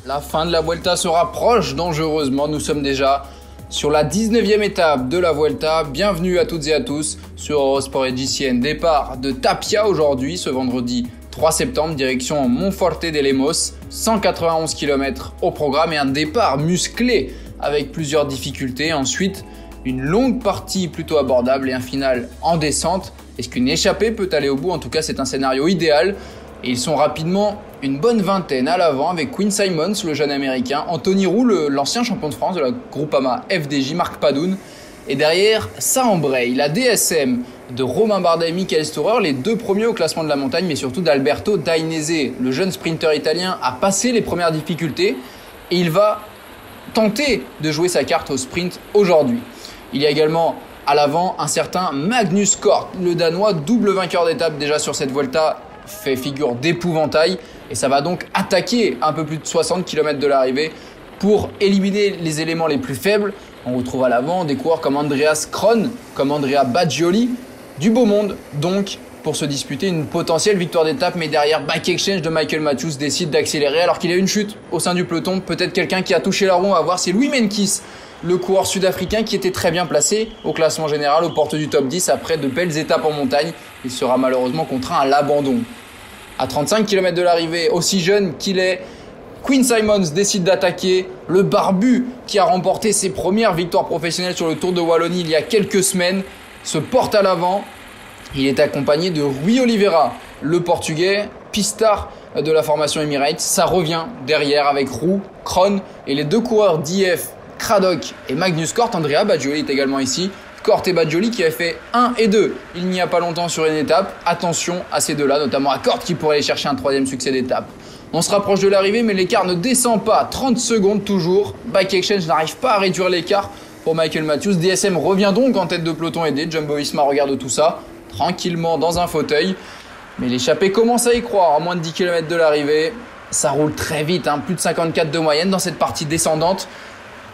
La fin de la Vuelta se rapproche dangereusement. Nous sommes déjà sur la 19e étape de la Vuelta. Bienvenue à toutes et à tous sur Eurosport et GCN. Départ de Tapia aujourd'hui, ce vendredi 3 septembre, direction Monforte de Lemos. 191 km au programme et un départ musclé avec plusieurs difficultés. Ensuite, une longue partie plutôt abordable et un final en descente. Est-ce qu'une échappée peut aller au bout? En tout cas, c'est un scénario idéal. Et ils sont rapidement une bonne vingtaine à l'avant avec Quinn Simmons, le jeune américain, Anthony Roux, l'ancien champion de France de la Groupama FDJ, Marc Padoun. Et derrière, ça embraye. La DSM de Romain Bardet et Michael Storer, les deux premiers au classement de la montagne, mais surtout d'Alberto Dainese, le jeune sprinter italien, a passé les premières difficultés et il va tenter de jouer sa carte au sprint aujourd'hui. Il y a également à l'avant un certain Magnus Cort, le Danois, double vainqueur d'étape déjà sur cette Vuelta, fait figure d'épouvantail et ça va donc attaquer un peu plus de 60 km de l'arrivée pour éliminer les éléments les plus faibles. On retrouve à l'avant des coureurs comme Andreas Kron, comme Andrea Baggioli, du beau monde donc pour se disputer une potentielle victoire d'étape, mais derrière Bike Exchange de Michael Matthews décide d'accélérer alors qu'il y a une chute au sein du peloton, peut-être quelqu'un qui a touché la roue, on va voir, c'est Louis Meintjes, le coureur sud-africain qui était très bien placé au classement général aux portes du top 10 après de belles étapes en montagne. Il sera malheureusement contraint à l'abandon. À 35 km de l'arrivée, aussi jeune qu'il est, Quinn Simmons décide d'attaquer. Le barbu qui a remporté ses premières victoires professionnelles sur le Tour de Wallonie il y a quelques semaines se porte à l'avant. Il est accompagné de Rui Oliveira, le portugais, pistard de la formation Emirates. Ça revient derrière avec Roux, Kron et les deux coureurs d'IF, Craddock et Magnus Cort. Andrea Baggioli est également ici. Cort et Baggioli qui avaient fait 1 et 2 il n'y a pas longtemps sur une étape. Attention à ces deux-là, notamment à Cort qui pourrait aller chercher un troisième succès d'étape. On se rapproche de l'arrivée, mais l'écart ne descend pas. 30 secondes toujours. Bike Exchange n'arrive pas à réduire l'écart pour Michael Matthews. DSM revient donc en tête de peloton aidé. Jumbo-Visma regarde tout ça tranquillement dans un fauteuil. Mais l'échappée commence à y croire. À moins de 10 km de l'arrivée, ça roule très vite, plus de 54 de moyenne dans cette partie descendante.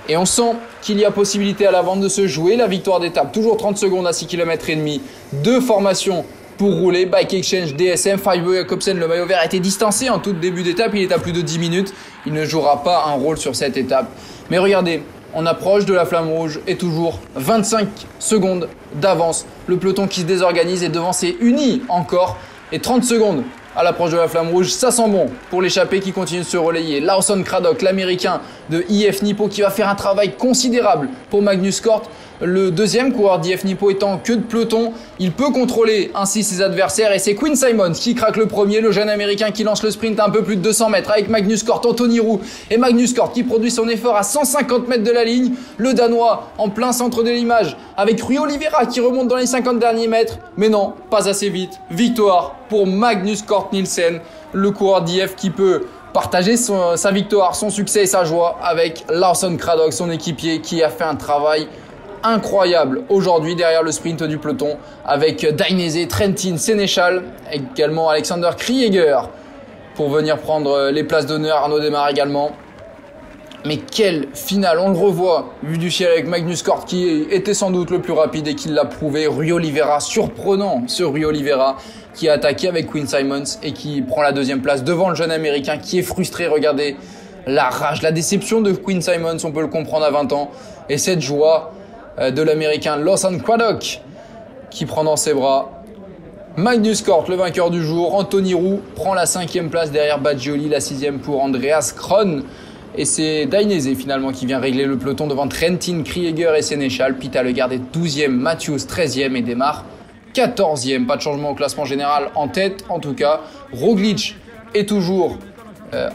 Et on sent qu'il y a possibilité à l'avant de se jouer la victoire d'étape. Toujours 30 secondes à 6 km et demi. Deux formations pour rouler. Bike Exchange, DSM, Fabio Jakobsen, le maillot vert a été distancé en tout début d'étape. Il est à plus de 10 minutes. Il ne jouera pas un rôle sur cette étape. Mais regardez, on approche de la flamme rouge et toujours 25 secondes d'avance. Le peloton qui se désorganise et devant c'est uni encore. Et 30 secondes à l'approche de la flamme rouge, ça sent bon pour l'échappée qui continue de se relayer. Lawson Craddock, l'américain de IF Nippo qui va faire un travail considérable pour Magnus Cort. Le deuxième coureur d'IF Nippo étant en queue de peloton, il peut contrôler ainsi ses adversaires et c'est Quinn Simmons qui craque le premier, le jeune américain qui lance le sprint à un peu plus de 200 mètres avec Magnus Cort, Anthony Roux et Magnus Cort qui produit son effort à 150 mètres de la ligne. Le Danois en plein centre de l'image avec Rui Oliveira qui remonte dans les 50 derniers mètres, mais non, pas assez vite. Victoire pour Magnus Cort Nielsen, le coureur d'IF qui peut partager sa victoire, son succès et sa joie avec Lawson Craddock, son équipier qui a fait un travail incroyable aujourd'hui derrière le sprint du peloton avec Dainese, Trentin, Sénéchal, également Alexander Krieger pour venir prendre les places d'honneur. Arnaud Démare également. Mais quel final, on le revoit vu du ciel avec Magnus Cort qui était sans doute le plus rapide et qui l'a prouvé. Rui Oliveira, surprenant ce Rui Oliveira qui a attaqué avec Quinn Simmons et qui prend la deuxième place devant le jeune américain qui est frustré. Regardez la rage, la déception de Quinn Simmons, on peut le comprendre à 20 ans. Et cette joie de l'américain Lawson Craddock qui prend dans ses bras Magnus Cort, le vainqueur du jour. Anthony Roux prend la 5e place derrière Baggioli, la 6e pour Andreas Kron. Et c'est Dainese finalement qui vient régler le peloton devant Trentin, Krieger et Sénéchal. Pita Legard est 12e, Matthews 13e et Démare 14e. Pas de changement au classement général en tête en tout cas. Roglic est toujours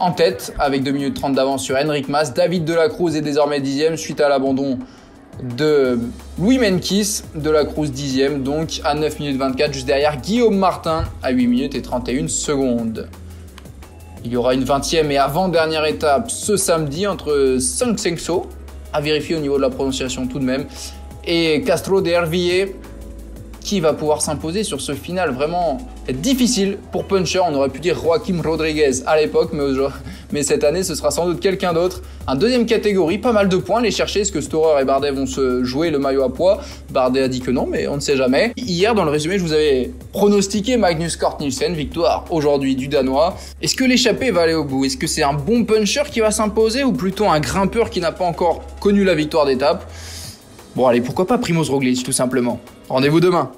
en tête avec 2 minutes 30 d'avance sur Enric Mas. David de la Cruz est désormais 10e suite à l'abandon de Louis Meintjes, de la Cruz 10e, donc à 9 minutes 24, juste derrière Guillaume Martin à 8 minutes et 31 secondes. Il y aura une 20e et avant-dernière étape ce samedi entre Sancsenso, à vérifier au niveau de la prononciation tout de même, et Castro de Herville. Qui va pouvoir s'imposer sur ce final vraiment difficile pour puncher? On aurait pu dire Joaquim Rodriguez à l'époque, mais cette année ce sera sans doute quelqu'un d'autre. Un deuxième catégorie, pas mal de points, les chercher. Est-ce que Storer et Bardet vont se jouer le maillot à poids? Bardet a dit que non, mais on ne sait jamais. Hier dans le résumé je vous avais pronostiqué Magnus Cort Nielsen, victoire aujourd'hui du Danois. Est-ce que l'échappée va aller au bout? Est-ce que c'est un bon puncher qui va s'imposer ou plutôt un grimpeur qui n'a pas encore connu la victoire d'étape? Bon allez, pourquoi pas Primož Roglič tout simplement. Rendez-vous demain.